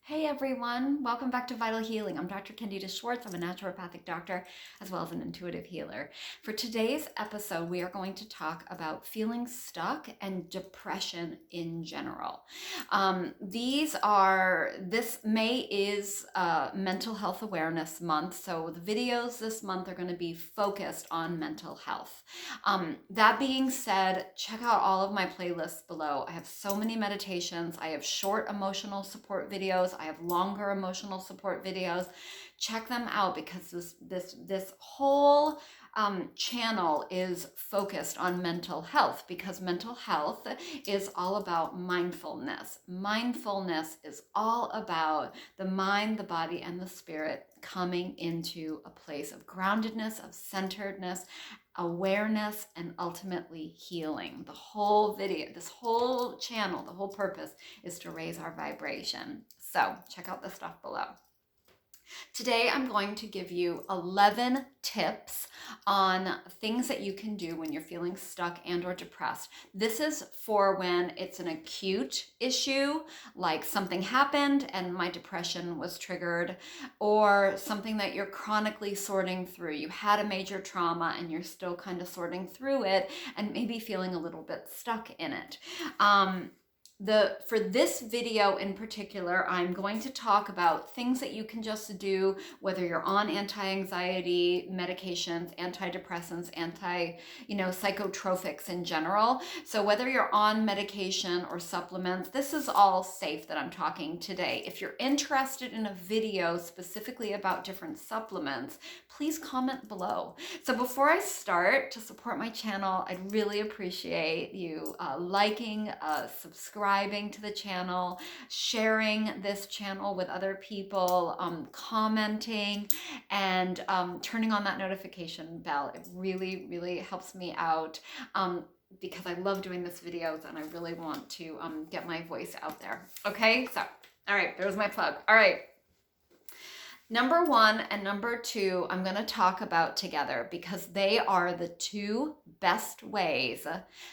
Hey everyone, welcome back to Vital Healing. I'm Dr. Candida Schwartz. I'm a naturopathic doctor as well as an intuitive healer. For today's episode, we are going to talk about feeling stuck and depression in general. This May is Mental Health Awareness Month, so the videos this month are going to be focused on mental health. That being said, check out all of my playlists below. I have so many meditations. I have short emotional support videos. I have longer emotional support videos. Check them out because this whole channel is focused on mental health because mental health is all about mindfulness. Mindfulness is all about the mind, the body, and the spirit coming into a place of groundedness, of centeredness, awareness, and ultimately healing. The whole video, this whole channel, the whole purpose is to raise our vibration. So check out the stuff below. Today, I'm going to give you 11 tips on things that you can do when you're feeling stuck and or depressed. This is for when it's an acute issue, like something happened and my depression was triggered, or something that you're chronically sorting through. You had a major trauma and you're still kind of sorting through it and maybe feeling a little bit stuck in it. For this video in particular, I'm going to talk about things that you can just do, whether you're on anti-anxiety medications, antidepressants, psychotropics in general. So whether you're on medication or supplements, this is all safe that I'm talking today. If you're interested in a video specifically about different supplements, please comment below. So before I start, to support my channel, I'd really appreciate you liking, subscribing to the channel, sharing this channel with other people, commenting, and turning on that notification bell. It really, really helps me out because I love doing these videos and I really want to get my voice out there. Okay, so, all right, there's my plug. All right. Number one and number two, I'm going to talk about together because they are the two best ways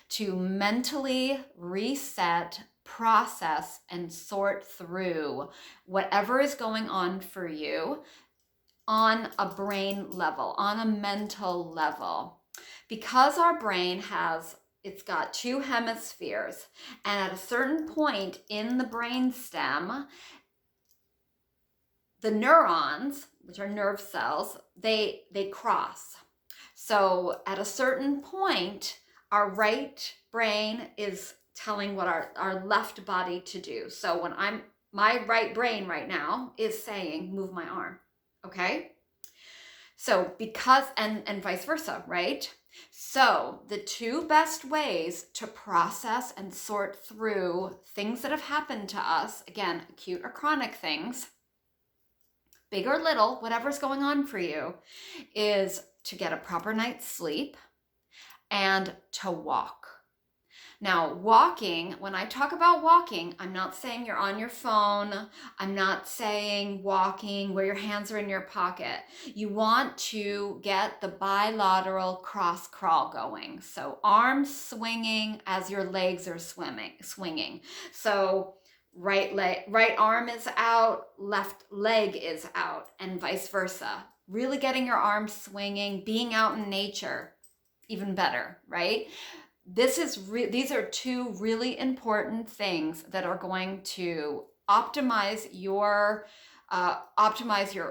to mentally reset, process, and sort through whatever is going on for you on a brain level, on a mental level. Because our brain it's got two hemispheres, and at a certain point in the brain stem, the neurons, which are nerve cells, they cross. So at a certain point, our right brain is telling what our left body to do. So when my right brain right now is saying, move my arm, okay? So and vice versa, right? So the two best ways to process and sort through things that have happened to us, again, acute or chronic things, big or little, whatever's going on for you, is to get a proper night's sleep and to walk. Now, walking, when I talk about walking, I'm not saying you're on your phone. I'm not saying walking where your hands are in your pocket. You want to get the bilateral cross crawl going. So arms swinging as your legs are swinging. So right arm is out, left leg is out, and vice versa. Really getting your arms swinging, being out in nature, even better, right? These are two really important things that are going to optimize your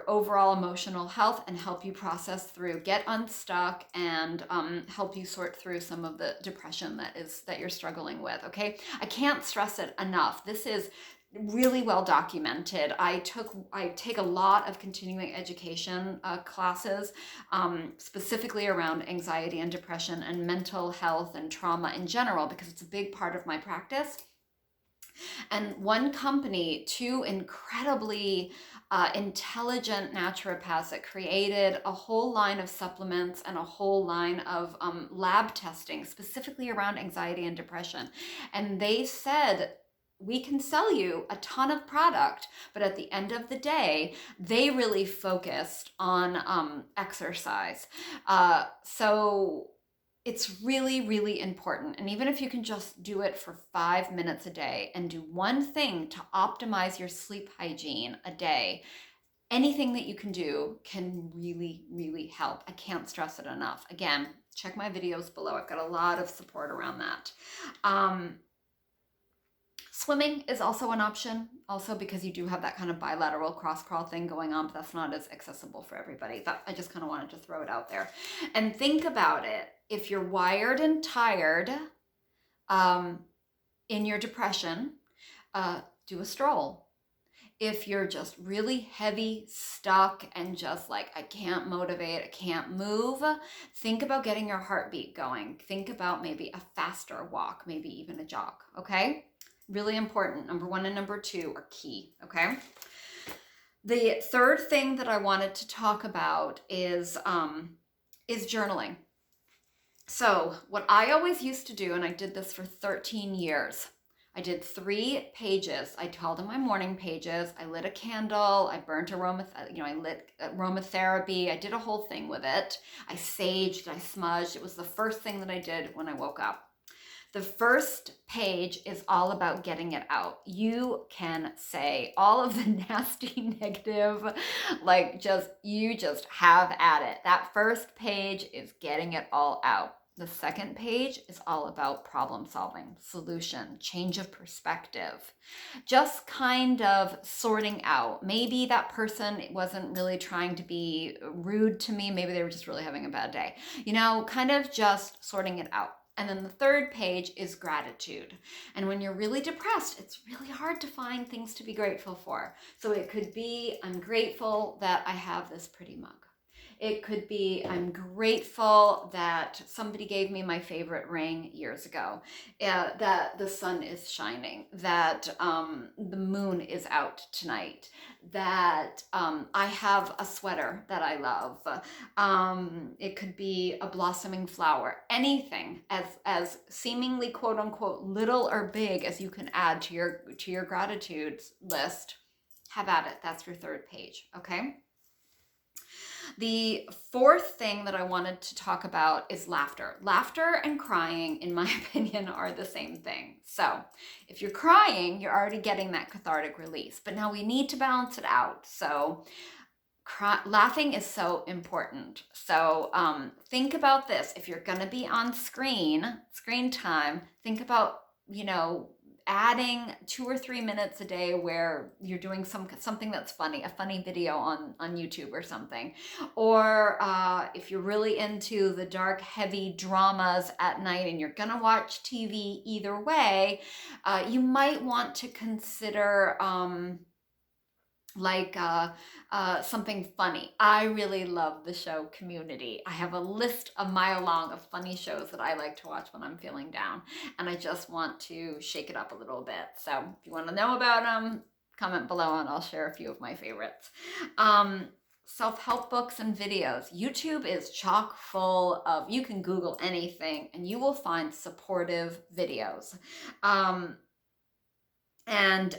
overall emotional health and help you process through, get unstuck, and help you sort through some of the depression that you're struggling with. Okay, I can't stress it enough. This is really well documented. I take a lot of continuing education classes, specifically around anxiety and depression and mental health and trauma in general, because it's a big part of my practice. And one company, two incredibly intelligent naturopaths that created a whole line of supplements and a whole line of lab testing specifically around anxiety and depression. And they said, we can sell you a ton of product, but at the end of the day, they really focused on exercise. So it's really, really important. And even if you can just do it for 5 minutes a day and do one thing to optimize your sleep hygiene a day, anything that you can do can really, really help. I can't stress it enough. Again, check my videos below. I've got a lot of support around that. Swimming is also an option, also because you do have that kind of bilateral cross crawl thing going on, but that's not as accessible for everybody. But I just kind of wanted to throw it out there. And think about it. If you're wired and tired in your depression, do a stroll. If you're just really heavy, stuck, and just like, I can't motivate, I can't move, think about getting your heartbeat going. Think about maybe a faster walk, maybe even a jog, okay? Really important. Number 1 and number 2 are key, okay? The third thing that I wanted to talk about is journaling. So what I always used to do, and I did this for 13 years, I did 3 pages. I called them my morning pages. I lit a candle. I burnt I lit aromatherapy. I did a whole thing with it. I saged, I smudged. It was the first thing that I did when I woke up. The first page is all about getting it out. You can say all of the nasty, negative, you just have at it. That first page is getting it all out. The second page is all about problem solving, solution, change of perspective, just kind of sorting out. Maybe that person wasn't really trying to be rude to me. Maybe they were just really having a bad day. Kind of just sorting it out. And then the third page is gratitude. And when you're really depressed, it's really hard to find things to be grateful for. So it could be, I'm grateful that I have this pretty mug. It could be, I'm grateful that somebody gave me my favorite ring years ago, that the sun is shining, that the moon is out tonight, that I have a sweater that I love. It could be a blossoming flower, anything as seemingly quote unquote little or big as you can add to your gratitude list. Have at it. That's your third page, okay? The fourth thing that I wanted to talk about is laughter. Laughter and crying, in my opinion, are the same thing. So if you're crying, you're already getting that cathartic release. But now we need to balance it out. So laughing is so important. So think about this. If you're going to be on screen time, think about, adding 2 or 3 minutes a day where you're doing something that's funny, a funny video on YouTube or something. Or if you're really into the dark, heavy dramas at night and you're gonna watch TV either way, you might want to consider something funny. I really love the show Community. I have a list a mile long of funny shows that I like to watch when I'm feeling down, and I just want to shake it up a little bit. So if you want to know about them, comment below and I'll share a few of my favorites. Self-help books and videos. YouTube is chock full of, you can Google anything and you will find supportive videos. And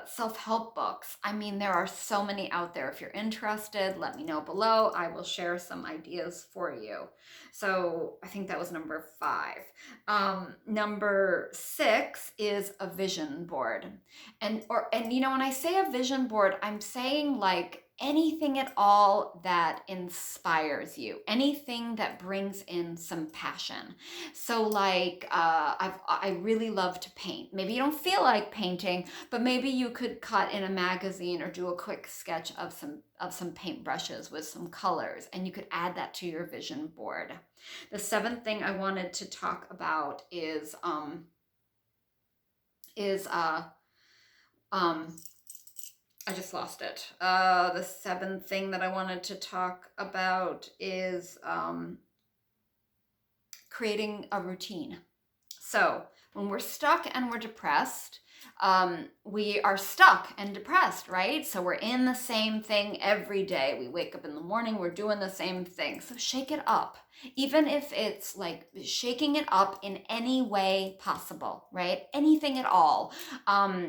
self-help books. I mean, there are so many out there. If you're interested, let me know below. I will share some ideas for you. So I think that was number 5. Number 6 is a vision board. And when I say a vision board, I'm saying like anything at all that inspires you, anything that brings in some passion. So like I really love to paint. Maybe you don't feel like painting, but maybe you could cut in a magazine or do a quick sketch of some paintbrushes with some colors, and you could add that to your vision board. The 7th thing I wanted to talk about is I just lost it. The 7th thing that I wanted to talk about is creating a routine. So when we're stuck and we're depressed, we are stuck and depressed, right? So we're in the same thing every day. We wake up in the morning, we're doing the same thing. So shake it up. Even if it's like shaking it up in any way possible, right? Anything at all.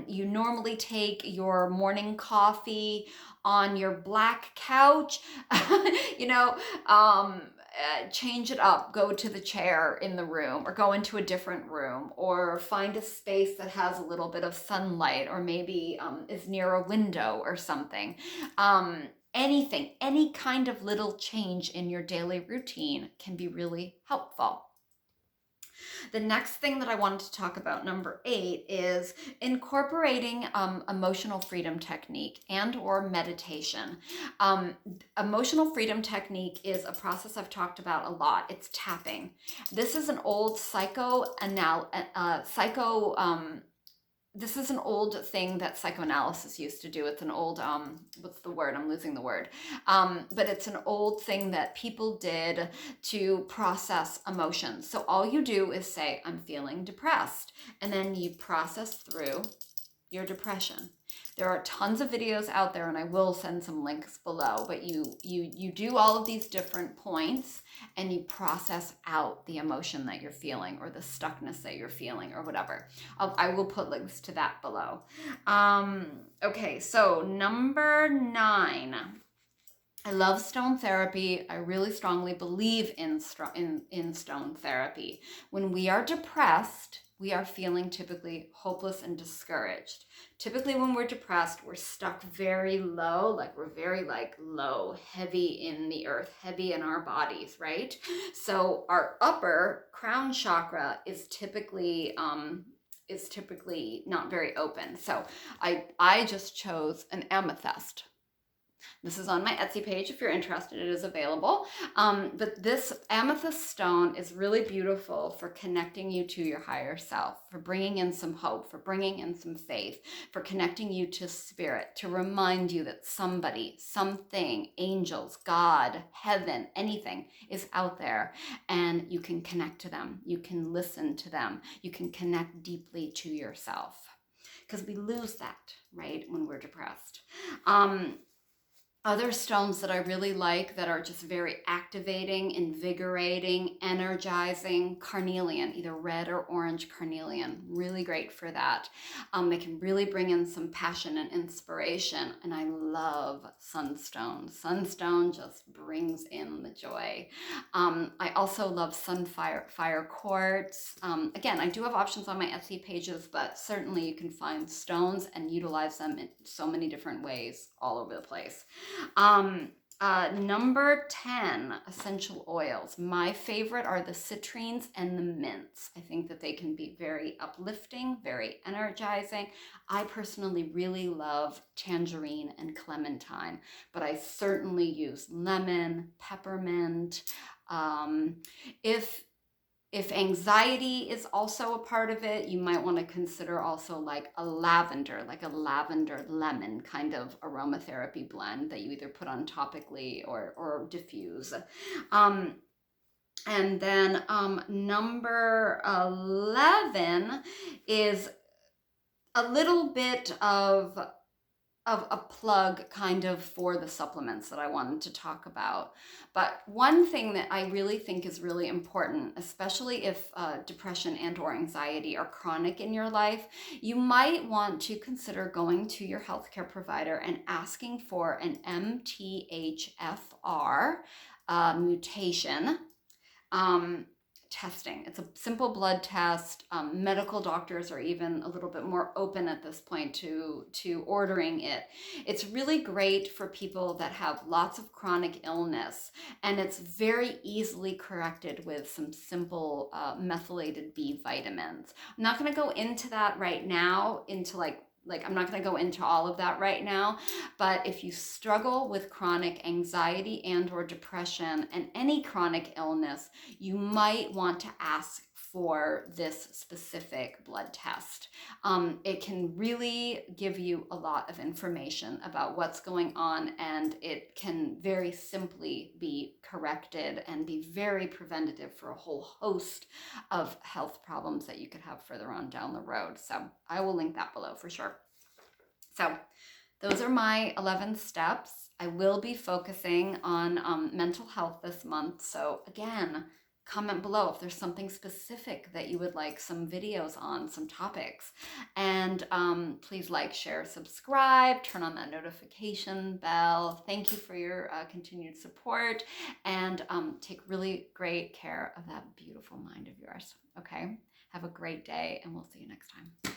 You normally take your morning coffee on your black couch, change it up, go to the chair in the room or go into a different room or find a space that has a little bit of sunlight or maybe is near a window or something. Anything, any kind of little change in your daily routine can be really helpful. The next thing that I wanted to talk about, number 8, is incorporating emotional freedom technique and or meditation. Emotional freedom technique is a process I've talked about a lot. It's tapping. This is an old this is an old thing that psychoanalysis used to do. It's an old, what's the word? I'm losing the word. But it's an old thing that people did to process emotions. So all you do is say, I'm feeling depressed. And then you process through your depression. There are tons of videos out there, and I will send some links below, but you do all of these different points and you process out the emotion that you're feeling or the stuckness that you're feeling or whatever. I will put links to that below. Okay, so number 9. I love stone therapy. I really strongly believe in stone therapy. When we are depressed, we are feeling typically hopeless and discouraged. Typically when we're depressed, we're stuck very low, like we're very low, heavy in the earth, heavy in our bodies, right? So our upper crown chakra is typically not very open. So I just chose an amethyst. This is on my Etsy page. If you're interested, it is available. But this amethyst stone is really beautiful for connecting you to your higher self, for bringing in some hope, for bringing in some faith, for connecting you to spirit, to remind you that somebody, something, angels, God, heaven, anything is out there and you can connect to them. You can listen to them. You can connect deeply to yourself because we lose that, right, when we're depressed. Other stones that I really like that are just very activating, invigorating, energizing, carnelian, either red or orange carnelian, really great for that. They can really bring in some passion and inspiration, and I love sunstone. Sunstone just brings in the joy. I also love fire quartz. Again, I do have options on my Etsy pages, but certainly you can find stones and utilize them in so many different ways all over the place. Number 10, essential oils. My favorite are the citrines and the mints. I think that they can be very uplifting, very energizing. I personally really love tangerine and clementine, but I certainly use lemon, peppermint. If anxiety is also a part of it, you might want to consider also like a lavender lemon kind of aromatherapy blend that you either put on topically or diffuse. And then number 11 is a little bit of a plug kind of for the supplements that I wanted to talk about. But one thing that I really think is really important, especially if depression and or anxiety are chronic in your life, you might want to consider going to your healthcare provider and asking for an MTHFR mutation testing. It's a simple blood test. Medical doctors are even a little bit more open at this point to ordering it. It's really great for people that have lots of chronic illness, and it's very easily corrected with some simple methylated B vitamins. I'm not going to go into that right now, I'm not going to go into all of that right now, but if you struggle with chronic anxiety and or depression and any chronic illness, you might want to ask for this specific blood test. It can really give you a lot of information about what's going on, and it can very simply be corrected and be very preventative for a whole host of health problems that you could have further on down the road. So I will link that below for sure. So those are my 11 steps. I will be focusing on mental health this month. So again, comment below if there's something specific that you would like some videos on, some topics. And please like, share, subscribe, turn on that notification bell. Thank you for your continued support, and take really great care of that beautiful mind of yours. Okay? Have a great day, and we'll see you next time.